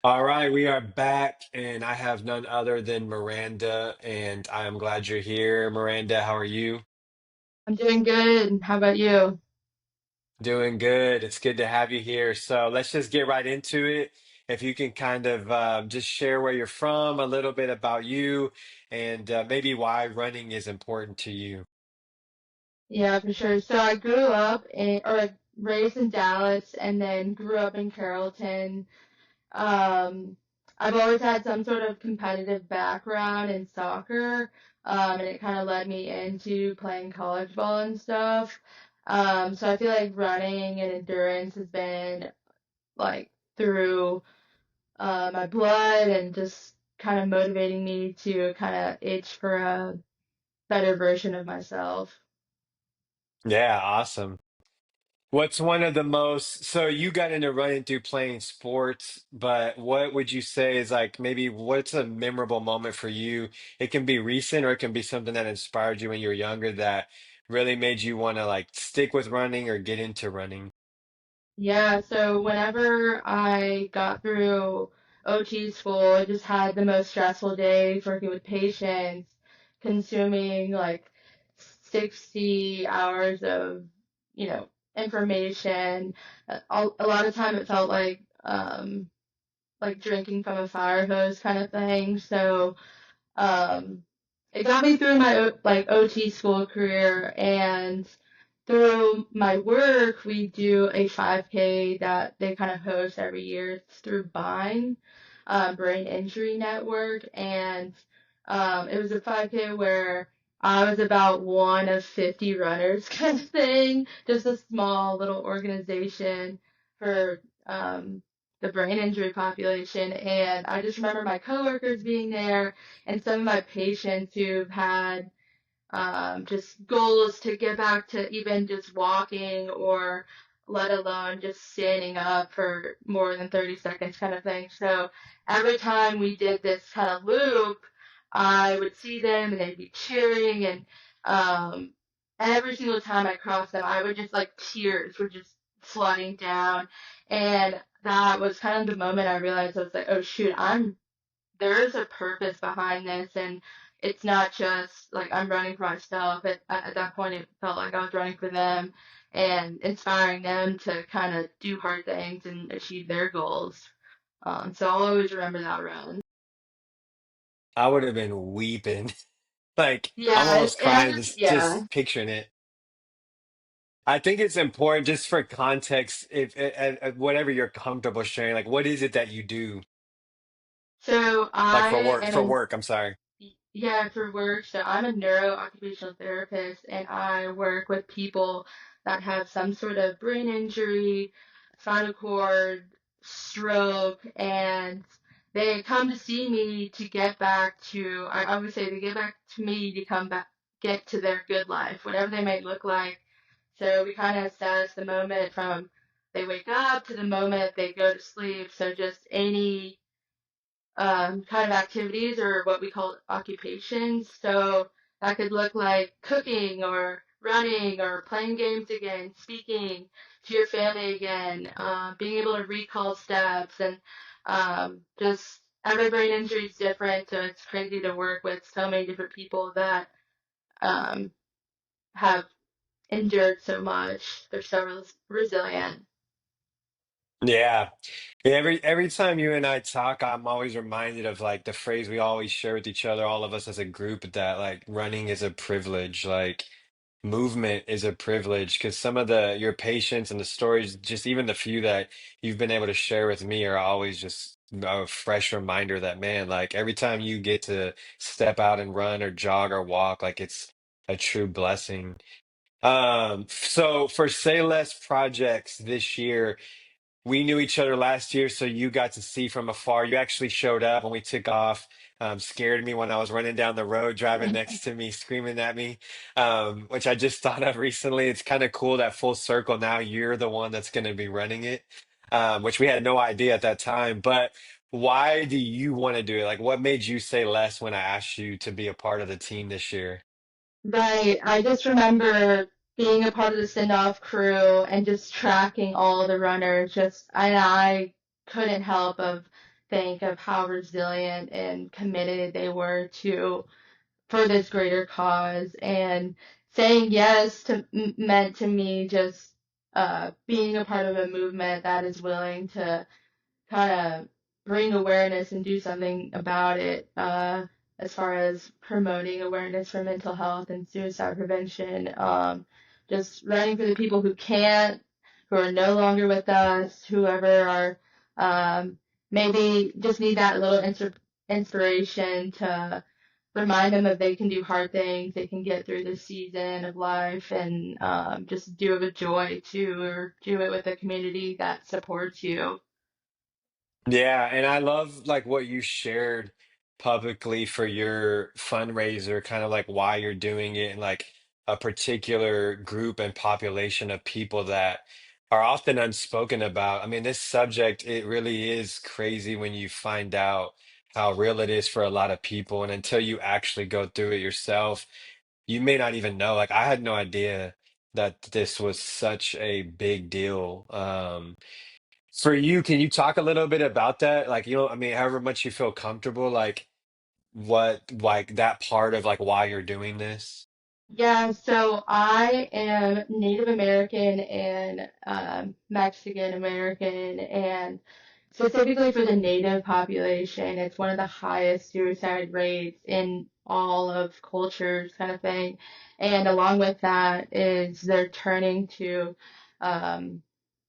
All right, we are back, and I have none other than Miranda, and I am glad you're here. Miranda, how are you? I'm doing good. How about you? Doing good. It's good to have you here. So let's just get right into it. If you can kind of just share where you're from, a little bit about you, and maybe why running is important to you. Yeah, for sure. So I grew up or raised in Dallas and then grew up in Carrollton. Um, I've always had some sort of competitive background in soccer, and it kind of led me into playing college ball and stuff. So I feel like running and endurance has been like through my blood and just kind of motivating me to kind of itch for a better version of myself. Yeah, awesome. What's one of the most, so you got into running through playing sports, but what would you say is like maybe what's a memorable moment for you? It can be recent or it can be something that inspired you when you were younger that really made you want to like stick with running or get into running. Yeah, so whenever I got through OT school, I just had the most stressful days working with patients, consuming like 60 hours of, you know, information. A lot of time it felt like drinking from a fire hose kind of thing. So um, it got me through my like OT school career, and through my work, we do a 5K that they kind of host every year. It's through BIND, Brain Injury Network, and it was a 5K where I was about one of 50 runners kind of thing, just a small little organization for the brain injury population. And I just remember my coworkers being there and some of my patients who've had just goals to get back to even just walking or let alone just standing up for more than 30 seconds kind of thing. So every time we did this kind of loop, I would see them and they'd be cheering um, every single time I crossed them, I would just like tears were just flooding down. And that was kind of the moment I realized I was like, oh shoot, there's a purpose behind this, and it's not just like I'm running for myself. At that point, it felt like I was running for them and inspiring them to kind of do hard things and achieve their goals. So I'll always remember that run. I would have been weeping, like I'm Yeah, almost it crying ended, yeah. just picturing it. I think it's important just for context, if whatever you're comfortable sharing, like what is it that you do? So Like I am for a work, I'm sorry. Yeah, for work, so I'm a neuro occupational therapist and I work with people that have some sort of brain injury, spinal cord, stroke, and they come to see me to get back to, I would say they get back to me to come back, get to their good life, whatever they may look like. So we kind of assess the moment from they wake up to the moment they go to sleep. So just any kind of activities or what we call occupations. So that could look like cooking or running or playing games again, speaking to your family again, being able to recall steps, and just every brain injury is different. So it's crazy to work with so many different people that um, have endured so much. They're so resilient. Yeah. Yeah, every time you and I talk, I'm always reminded of like the phrase we always share with each other, all of us as a group, that like running is a privilege, like movement is a privilege. Because some of the your patients and the stories, just even the few that you've been able to share with me, are always just a fresh reminder that man, like every time you get to step out and run or jog or walk, like it's a true blessing. So for Say Less projects this year. We knew each other last year, so you got to see from afar. You actually showed up when we took off, scared me when I was running down the road, driving next to me, screaming at me, which I just thought of recently. It's kind of cool that full circle. Now you're the one that's going to be running it, which we had no idea at that time. But why do you want to do it? Like, what made you say less when I asked you to be a part of the team this year? Right. I just remember being a part of the send-off crew and just tracking all the runners. I couldn't help of think of how resilient and committed they were to for this greater cause. And saying yes to meant to me just being a part of a movement that is willing to kind of bring awareness and do something about it, as far as promoting awareness for mental health and suicide prevention. Just running for the people who can't, who are no longer with us, whoever are maybe just need that little inspiration to remind them that they can do hard things, they can get through this season of life, and just do it with joy too, or do it with a community that supports you. Yeah, and I love like what you shared publicly for your fundraiser, kind of like why you're doing it and like a particular group and population of people that are often unspoken about. I mean, this subject, it really is crazy when you find out how real it is for a lot of people. And until you actually go through it yourself, you may not even know. Like, I had no idea that this was such a big deal. For you, can you talk a little bit about that? Like, I mean, however much you feel comfortable, like like that part of like why you're doing this? Yeah, so I am Native American and Mexican American, and specifically for the Native population, it's one of the highest suicide rates in all of cultures, kind of thing. And along with that is they're turning to um,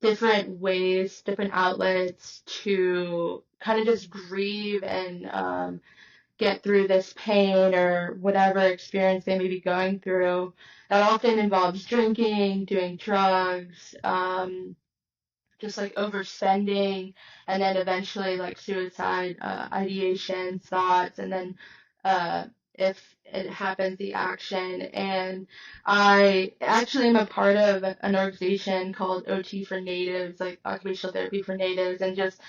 different ways, different outlets to kind of just grieve and get through this pain or whatever experience they may be going through. That often involves drinking, doing drugs, just like overspending, and then eventually like suicide ideations, thoughts, and then if it happens, the action. And I actually am a part of an organization called OT for Natives, like occupational therapy for natives, and just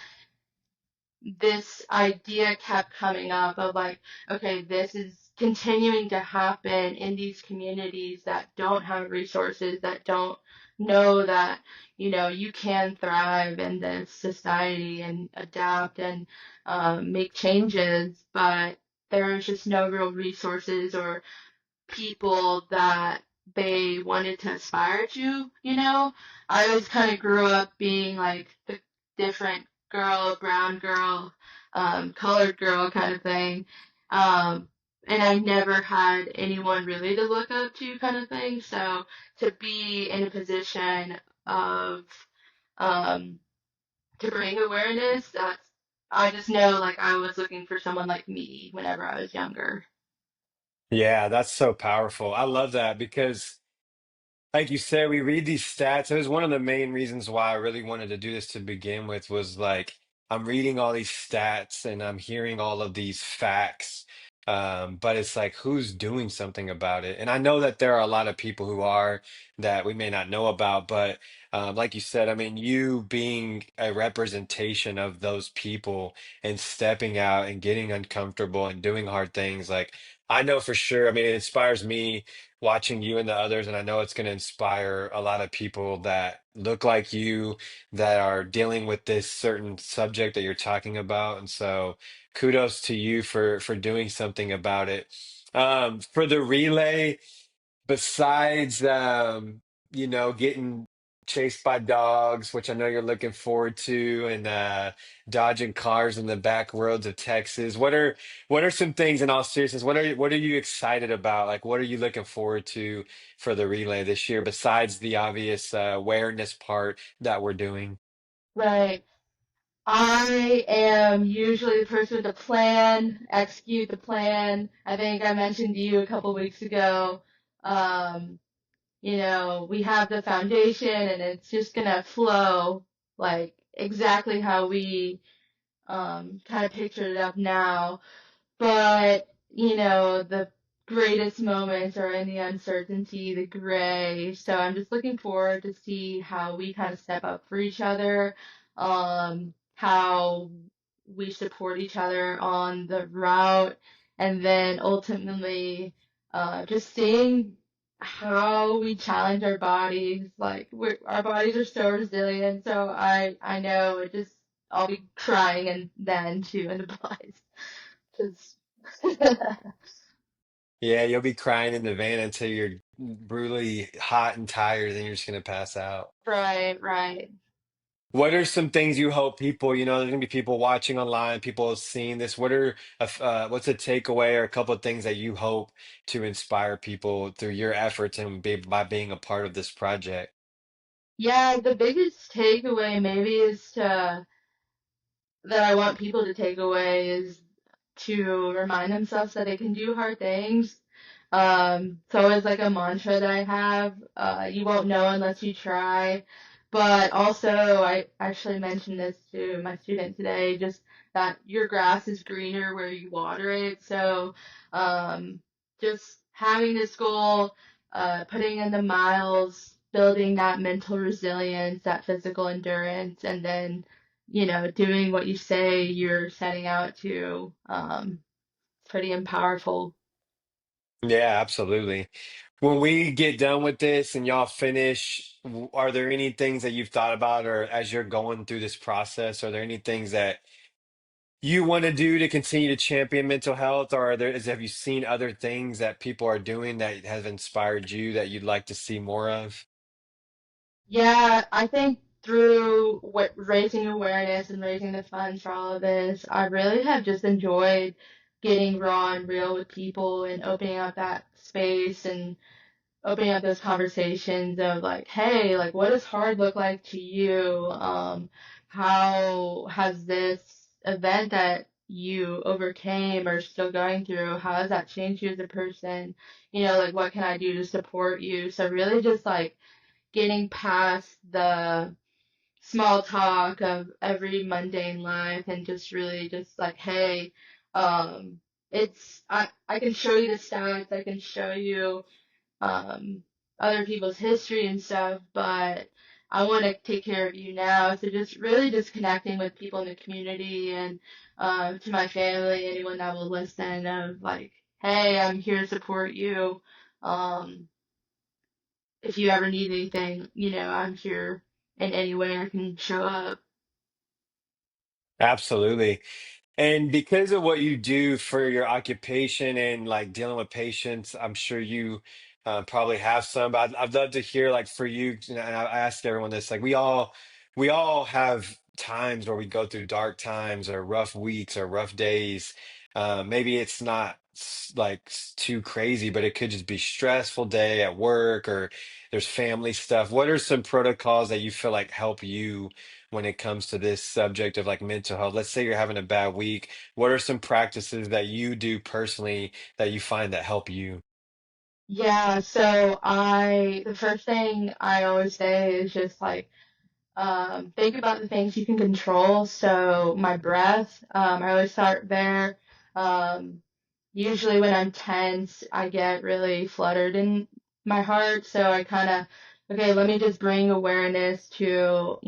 this idea kept coming up of like, okay, this is continuing to happen in these communities that don't have resources, that don't know that, you can thrive in this society and adapt and make changes, but there's just no real resources or people that they wanted to aspire to. I always kind of grew up being like the different girl, brown girl, colored girl kind of thing. And I never had anyone really to look up to kind of thing. So to be in a position of, um, to bring awareness, I just know like I was looking for someone like me whenever I was younger. Yeah, that's so powerful. I love that because like you said, we read these stats. It was one of the main reasons why I really wanted to do this to begin with was like I'm reading all these stats and I'm hearing all of these facts. But it's like who's doing something about it? And I know that there are a lot of people who are that we may not know about, but like you said, I mean, you being a representation of those people and stepping out and getting uncomfortable and doing hard things, like I know for sure. I mean, it inspires me watching you and the others, and I know it's going to inspire a lot of people that look like you that are dealing with this certain subject that you're talking about. And so, kudos to you for doing something about it. For the relay, besides getting chased by dogs, which I know you're looking forward to, and dodging cars in the back roads of Texas, what are some things in all seriousness, what are you excited about? Like what are you looking forward to for the relay this year besides the obvious awareness part that we're doing? Right. I am usually the person with the plan, execute the plan. I think I mentioned to you a couple weeks ago, um, we have the foundation and it's just gonna flow like exactly how we kind of pictured it up now. But, the greatest moments are in the uncertainty, the gray. So I'm just looking forward to see how we kind of step up for each other, how we support each other on the route, and then ultimately, just seeing how we challenge our bodies. Like our bodies are so resilient. So I know it just I'll be crying and then too, and applies. Just Yeah, you'll be crying in the van until you're brutally hot and tired, then you're just gonna pass out. right, right. What are some things you hope people, there's gonna be people watching online, people seeing this. What's a takeaway or a couple of things that you hope to inspire people through your efforts and by being a part of this project? Yeah, the biggest takeaway maybe is to that I want people to take away is to remind themselves that they can do hard things. It's always like a mantra that I have. You won't know unless you try. But also, I actually mentioned this to my student today, just that your grass is greener where you water it. So, um, just having this goal, putting in the miles, building that mental resilience, that physical endurance, and then doing what you say you're setting out to. Pretty powerful. Yeah, absolutely. When we get done with this and y'all finish, are there any things that you've thought about, or as you're going through this process, are there any things that you want to do to continue to champion mental health, or have you seen other things that people are doing that have inspired you that you'd like to see more of? Yeah, I think through what raising awareness and raising the funds for all of this, I really have just enjoyed getting raw and real with people and opening up that space and opening up those conversations of like, hey, like what does hard look like to you? How has this event that you overcame or still going through, how has that changed you as a person? Like what can I do to support you? So really just like getting past the small talk of every mundane life and just really just like, hey, um, I can show you the stats, I can show you um, other people's history and stuff, but I want to take care of you now. So just really just connecting with people in the community and to my family, anyone that will listen of like, hey, I'm here to support you. Um, if you ever need anything, I'm here in any way I can show up. Absolutely. And because of what you do for your occupation and like dealing with patients, I'm sure you probably have some. But I'd love to hear, like, for you. And I ask everyone this, like, we all have times where we go through dark times or rough weeks or rough days. Maybe it's not too crazy, but it could just be stressful day at work or there's family stuff. What are some protocols that you feel like help you when it comes to this subject of like mental health? Let's say you're having a bad week. What are some practices that you do personally that you find that help you? Yeah, the first thing I always say is just like, think about the things you can control. So my breath, I always start there. Um, Usually when I'm tense, I get really fluttered in my heart. So I kind of, okay, let me just bring awareness to,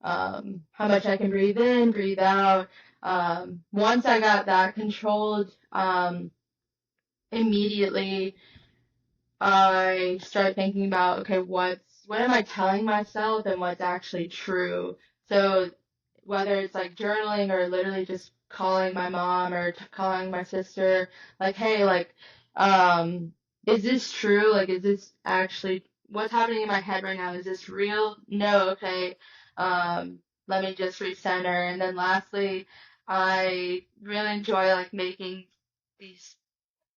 how much I can breathe in, breathe out. Once I got that controlled, immediately I start thinking about, okay, what am I telling myself and what's actually true? So whether it's like journaling or literally just calling my mom or calling my sister, like, hey, like, is this true? Like, is this actually what's happening in my head right now? Is this real? No, okay. Let me just recenter. And then lastly, I really enjoy like making these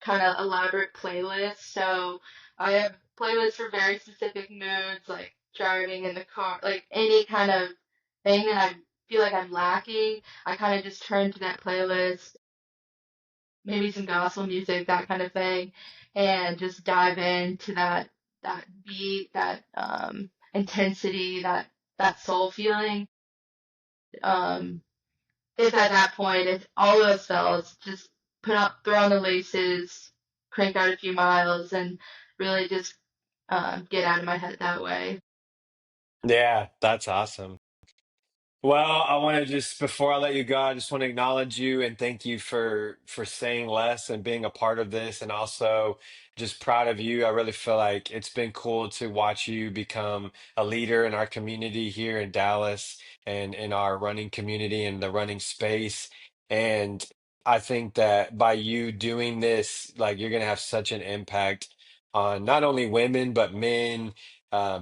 kind of elaborate playlists. So I have playlists for very specific moods, like driving in the car, like any kind of thing that I feel like I'm lacking. I kind of just turn to that playlist, maybe some gospel music, that kind of thing, and just dive into that beat, that intensity, that soul feeling. Um, if at that point, if all else fails, just throw on the laces, crank out a few miles, and really just get out of my head that way. Yeah, that's awesome. Well, I want to just before I let you go, I just want to acknowledge you and thank you for saying less and being a part of this, and also just proud of you. I really feel like it's been cool to watch you become a leader in our community here in Dallas and in our running community and the running space. And I think that by you doing this, like you're gonna have such an impact on not only women but men,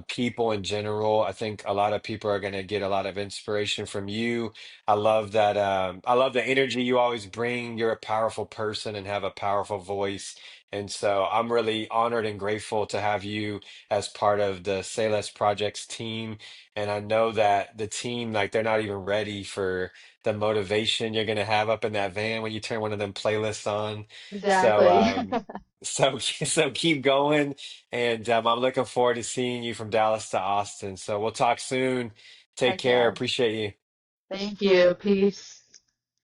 people in general. I think a lot of people are going to get a lot of inspiration from you. I love that. I love the energy you always bring. You're a powerful person and have a powerful voice. And so I'm really honored and grateful to have you as part of the Say Less Projects team. And I know that the team, like, they're not even ready for the motivation you're going to have up in that van when you turn one of them playlists on. So, Exactly. so keep going. And I'm looking forward to seeing you from Dallas to Austin. So we'll talk soon. Take Heck care. yeah. Appreciate you. Thank you. Peace.